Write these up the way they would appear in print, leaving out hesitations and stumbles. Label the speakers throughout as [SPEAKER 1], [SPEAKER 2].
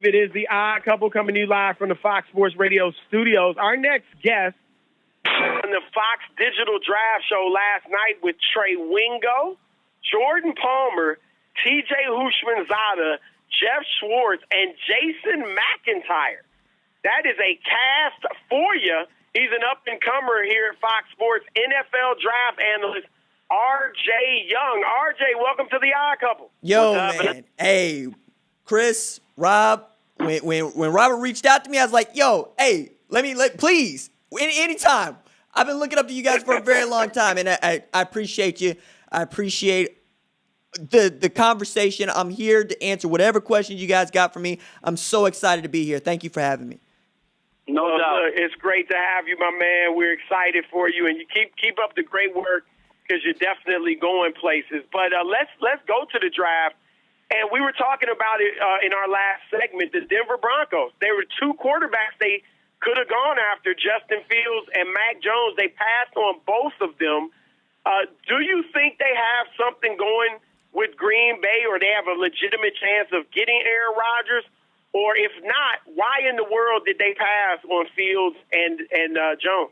[SPEAKER 1] It is the Odd Couple coming to you live from the Fox Sports Radio studios. Our next guest on the Fox Digital Draft Show last night with Trey Wingo, Jordan Palmer, TJ Hushmanzada, Jeff Schwartz, and Jason McIntyre. That is a cast for you. He's an up-and-comer here at Fox Sports, NFL draft analyst, RJ Young. RJ, welcome to the Odd Couple.
[SPEAKER 2] Yo, man. Hey, Chris, Rob, when Robert reached out to me, I was like, yo, hey, please, anytime. I've been looking up to you guys for a very long time, and I appreciate you. I appreciate the conversation. I'm here to answer whatever questions you guys got for me. I'm so excited to be here. Thank you for having me.
[SPEAKER 1] No doubt. It's great to have you, my man. We're excited for you, and you keep up the great work because you're definitely going places. But let's go to the draft. And we were talking about it in our last segment, the Denver Broncos. There were two quarterbacks they could have gone after, Justin Fields and Mac Jones. They passed on both of them. Do you think they have something going with Green Bay, or they have a legitimate chance of getting Aaron Rodgers? Or if not, why in the world did they pass on Fields and Jones?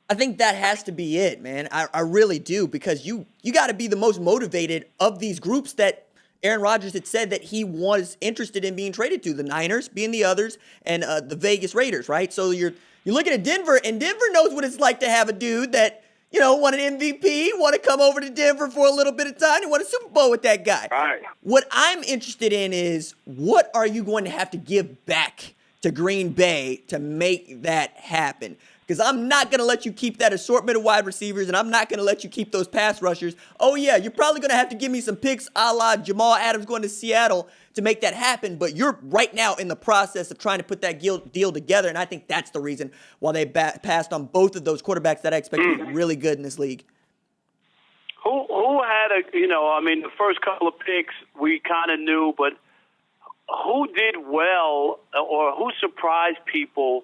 [SPEAKER 2] I think that has to be it, man. I really do, because you got to be the most motivated of these groups that Aaron Rodgers had said that he was interested in being traded to, the Niners being the others, and the Vegas Raiders, right? So you're looking at Denver, and Denver knows what it's like to have a dude that, won an MVP, want to come over to Denver for a little bit of time, and won a Super Bowl with that guy.
[SPEAKER 1] Right.
[SPEAKER 2] What I'm interested in is, what are you going to have to give back to Green Bay to make that happen? Because I'm not going to let you keep that assortment of wide receivers, and I'm not going to let you keep those pass rushers. Oh, yeah, you're probably going to have to give me some picks a la Jamal Adams going to Seattle to make that happen, but you're right now in the process of trying to put that deal together, and I think that's the reason why they passed on both of those quarterbacks that I expect to be really good in this league.
[SPEAKER 3] Who had the first couple of picks we kind of knew, but who did well or who surprised people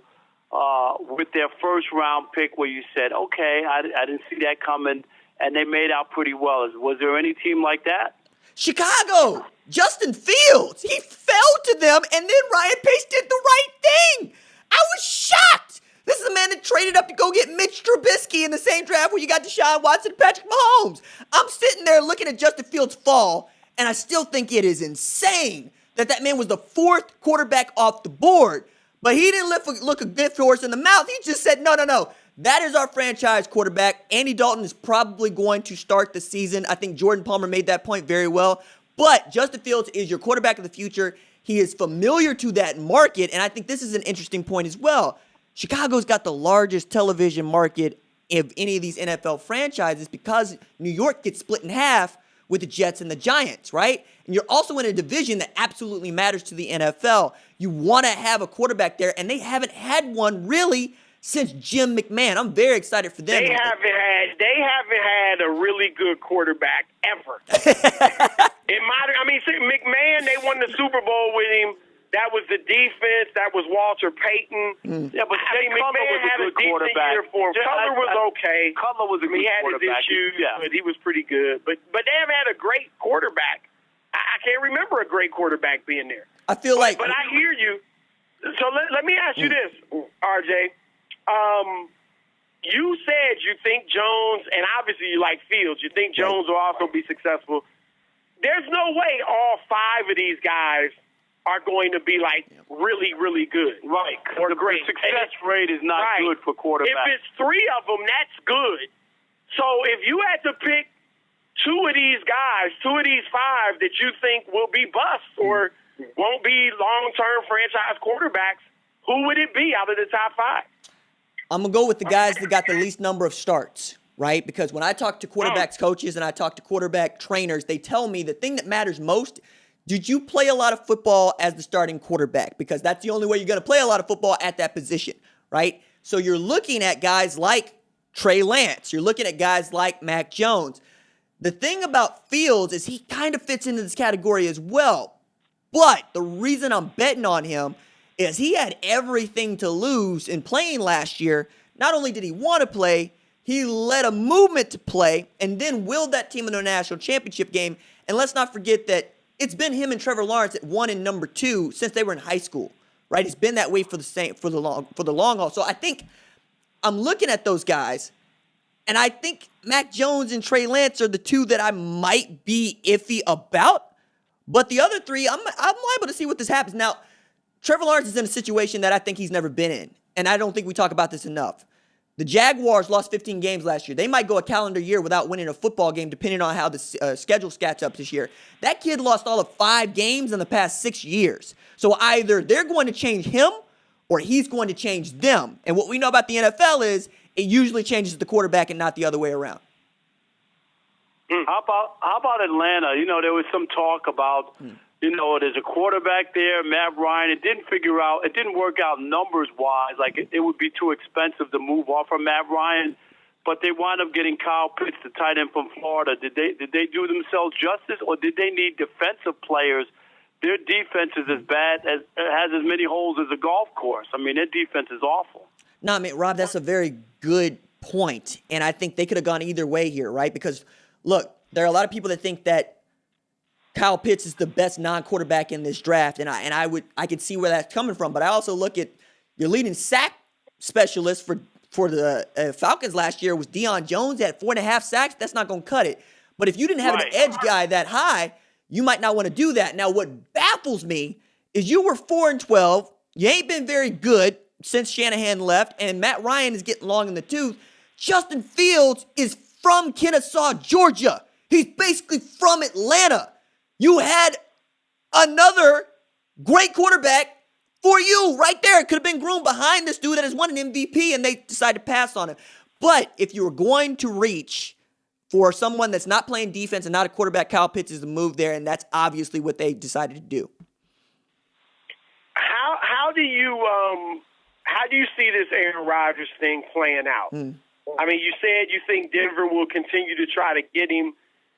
[SPEAKER 3] with their first-round pick where you said, okay, I didn't see that coming, and they made out pretty well? Was there any team like that?
[SPEAKER 2] Chicago! Justin Fields! He fell to them, and then Ryan Pace did the right thing! I was shocked! This is a man that traded up to go get Mitch Trubisky in the same draft where you got Deshaun Watson and Patrick Mahomes. I'm sitting there looking at Justin Fields fall, and I still think it is insane that man was the fourth quarterback off the board. But he didn't look a gift horse in the mouth. He just said, no. That is our franchise quarterback. Andy Dalton is probably going to start the season. I think Jordan Palmer made that point very well. But Justin Fields is your quarterback of the future. He is familiar to that market, and I think this is an interesting point as well. Chicago's got the largest television market of any of these NFL franchises because New York gets split in half with the Jets and the Giants, right? And you're also in a division that absolutely matters to the NFL. You want to have a quarterback there, and they haven't had one really since Jim McMahon. I'm very excited for them.
[SPEAKER 1] They haven't had a really good quarterback ever. McMahon, they won the Super Bowl with him. That was the defense. That was Walter Payton.
[SPEAKER 3] Yeah, but
[SPEAKER 1] McMahon had a decent year for him. Cutler was okay.
[SPEAKER 3] Cutler was a good quarterback.
[SPEAKER 1] He had his issues, but he was pretty good. But they haven't had a great quarterback. I can't remember a great quarterback being there.
[SPEAKER 2] I feel like...
[SPEAKER 1] But I hear you. So let me ask you this, RJ. You said you think Jones, and obviously you like Fields, you think Jones will also be successful. There's no way all five of these guys are going to be really, really good.
[SPEAKER 3] Right.
[SPEAKER 1] Or great.
[SPEAKER 3] The success rate is not good for quarterbacks.
[SPEAKER 1] If it's three of them, that's good. So if you had to pick two of these guys, two of these five that you think will be busts or won't be long-term franchise quarterbacks, who would it be out of the top five?
[SPEAKER 2] I'm going to go with the guys that got the least number of starts, right? Because when I talk to quarterbacks coaches and I talk to quarterback trainers, they tell me the thing that matters most, did you play a lot of football as the starting quarterback? Because that's the only way you're going to play a lot of football at that position, right? So you're looking at guys like Trey Lance. You're looking at guys like Mac Jones. The thing about Fields is he kind of fits into this category as well. But the reason I'm betting on him is he had everything to lose in playing last year. Not only did he want to play, he led a movement to play and then willed that team into a national championship game. And let's not forget that it's been him and Trevor Lawrence at 1 and number 2 since they were in high school, right? It's been that way for the long haul. So I think I'm looking at those guys, and I think Mac Jones and Trey Lance are the two that I might be iffy about. But the other three, I'm liable to see what this happens. Now, Trevor Lawrence is in a situation that I think he's never been in, and I don't think we talk about this enough. The Jaguars lost 15 games last year. They might go a calendar year without winning a football game, depending on how the schedule scats up this year. That kid lost all of 5 games in the past 6 years. So either they're going to change him or he's going to change them. And what we know about the NFL is it usually changes the quarterback and not the other way around.
[SPEAKER 3] How about Atlanta? You know, there was some talk about, you know, there's a quarterback there, Matt Ryan. It didn't work out numbers-wise. Like, it would be too expensive to move off from Matt Ryan. But they wound up getting Kyle Pitts, the tight end from Florida. Did they do themselves justice, or did they need defensive players? Their defense is as bad as has as many holes as a golf course. I mean, their defense is awful.
[SPEAKER 2] No, I mean, Rob, that's a very good point, and I think they could have gone either way here, right? Because, look, there are a lot of people that think that Kyle Pitts is the best non-quarterback in this draft, and I could see where that's coming from. But I also look at your leading sack specialist for the Falcons last year was Deion Jones at 4.5 sacks. That's not going to cut it. But if you didn't have an edge guy that high, you might not want to do that. Now, what baffles me is you were 4-12. You ain't been very good since Shanahan left, and Matt Ryan is getting long in the tooth. Justin Fields is from Kennesaw, Georgia. He's basically from Atlanta. You had another great quarterback for you right there. It could have been groomed behind this dude that has won an MVP, and they decided to pass on him. But if you were going to reach for someone that's not playing defense and not a quarterback, Kyle Pitts is the move there, and that's obviously what they decided to do.
[SPEAKER 1] How do you see this Aaron Rodgers thing playing out? I mean, you said you think Denver will continue to try to get him.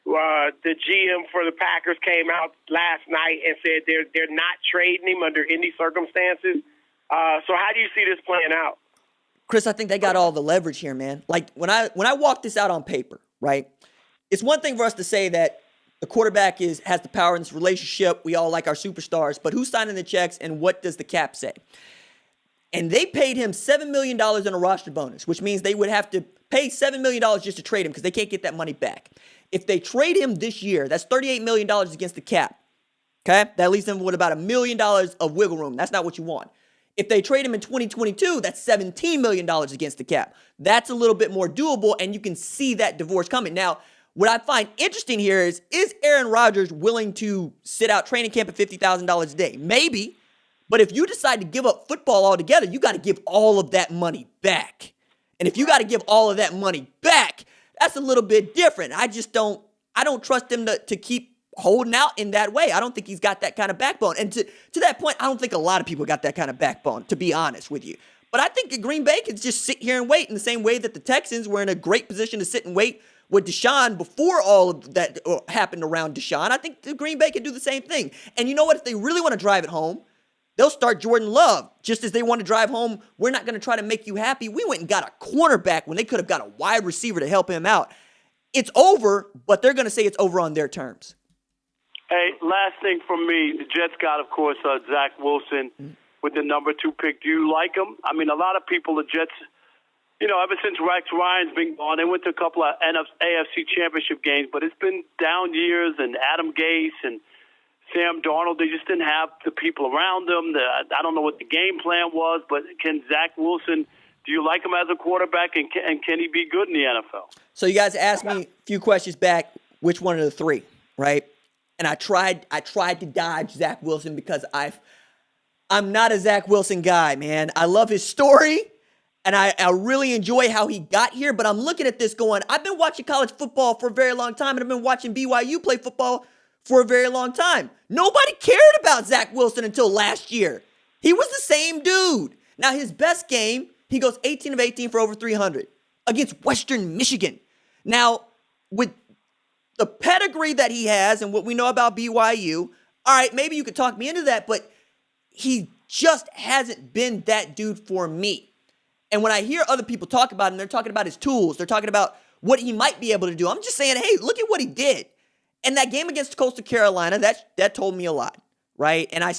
[SPEAKER 1] The GM for the Packers came out last night and said they're not trading him under any circumstances. So how do you see this playing out?
[SPEAKER 2] Chris, I think they got all the leverage here, man. Like when I walk this out on paper, right? It's one thing for us to say that the quarterback has the power in this relationship. We all like our superstars, but who's signing the checks and what does the cap say? And they paid him $7 million in a roster bonus, which means they would have to pay $7 million just to trade him because they can't get that money back. If they trade him this year, that's $38 million against the cap. Okay? That leaves them with about $1 million of wiggle room. That's not what you want. If they trade him in 2022, that's $17 million against the cap. That's a little bit more doable, and you can see that divorce coming. Now, what I find interesting here is Aaron Rodgers willing to sit out training camp at $50,000 a day? Maybe. But if you decide to give up football altogether, you got to give all of that money back. And if you got to give all of that money back, that's a little bit different. I don't trust him to keep holding out in that way. I don't think he's got that kind of backbone. And to that point, I don't think a lot of people got that kind of backbone, to be honest with you. But I think Green Bay can just sit here and wait in the same way that the Texans were in a great position to sit and wait with Deshaun before all of that happened around Deshaun. I think the Green Bay can do the same thing. And you know what? If they really want to drive it home, they'll start Jordan Love, just as they want to drive home. We're not going to try to make you happy. We went and got a cornerback when they could have got a wide receiver to help him out. It's over, but they're going to say it's over on their terms.
[SPEAKER 3] Hey, last thing from me. The Jets got, of course, Zach Wilson with the number 2 pick. Do you like him? I mean, a lot of people, the Jets, you know, ever since Rex Ryan's been gone, they went to a couple of AFC championship games, but it's been down years, and Adam Gase and Sam Darnold, they just didn't have the people around them. I don't know what the game plan was, but can Zach Wilson, do you like him as a quarterback, and can he be good in the NFL?
[SPEAKER 2] So you guys asked me a few questions back, which one of the three, right? And I tried to dodge Zach Wilson because I'm not a Zach Wilson guy, man. I love his story, and I really enjoy how he got here, but I'm looking at this going, I've been watching college football for a very long time, and I've been watching BYU play football for a very long time. Nobody cared about Zach Wilson until last year. He was the same dude. Now, his best game, he goes 18 of 18 for over 300 against Western Michigan. Now, with the pedigree that he has and what we know about BYU, all right, maybe you could talk me into that, but he just hasn't been that dude for me. And when I hear other people talk about him, they're talking about his tools. They're talking about what he might be able to do. I'm just saying, hey, look at what he did. And that game against Coastal Carolina, that told me a lot, right? And I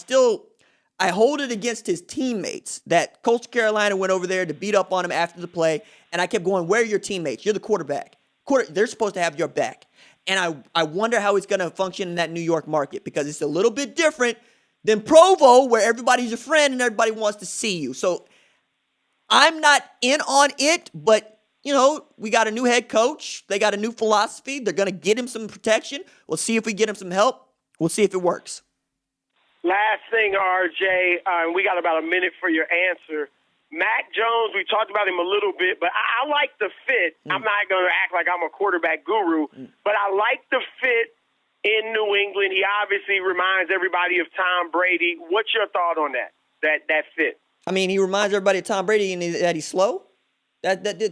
[SPEAKER 2] hold it against his teammates that Coastal Carolina went over there to beat up on him after the play, and I kept going, where are your teammates? You're the quarterback. They're supposed to have your back. And I wonder how he's going to function in that New York market because it's a little bit different than Provo, where everybody's your friend and everybody wants to see you. So I'm not in on it, but, we got a new head coach. They got a new philosophy. They're going to get him some protection. We'll see if we get him some help. We'll see if it works.
[SPEAKER 1] Last thing, RJ, we got about a minute for your answer. Mac Jones, we talked about him a little bit, but I like the fit. I'm not going to act like I'm a quarterback guru, but I like the fit in New England. He obviously reminds everybody of Tom Brady. What's your thought on that fit?
[SPEAKER 2] I mean, he reminds everybody of Tom Brady and that he's slow?
[SPEAKER 3] That he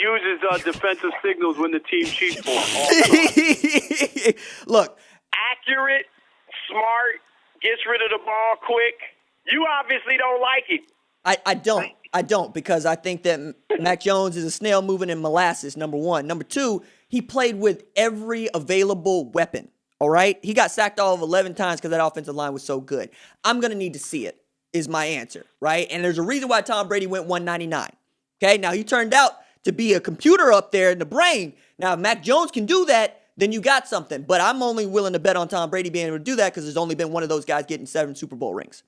[SPEAKER 3] uses defensive signals when the team cheats for him.
[SPEAKER 2] Look.
[SPEAKER 1] Accurate, smart, gets rid of the ball quick. You obviously don't like it.
[SPEAKER 2] I don't because I think that Mac Jones is a snail moving in molasses, number one. Number two, he played with every available weapon, all right? He got sacked all of 11 times because that offensive line was so good. I'm going to need to see it, is my answer, right? And there's a reason why Tom Brady went 199, okay? Now, he turned out to be a computer up there in the brain. Now, if Mac Jones can do that, then you got something. But I'm only willing to bet on Tom Brady being able to do that because there's only been one of those guys getting 7 Super Bowl rings.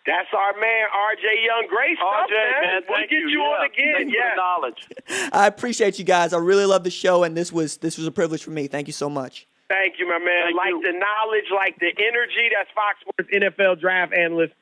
[SPEAKER 1] That's our man, RJ Young. Great stuff, man. We'll get you on again.
[SPEAKER 3] Thank you for the knowledge.
[SPEAKER 2] I appreciate you guys. I really love the show, and this was a privilege for me. Thank you so much.
[SPEAKER 1] Thank you, my man.
[SPEAKER 3] Thank you.
[SPEAKER 1] The knowledge, like the energy. That's Fox Sports NFL draft analyst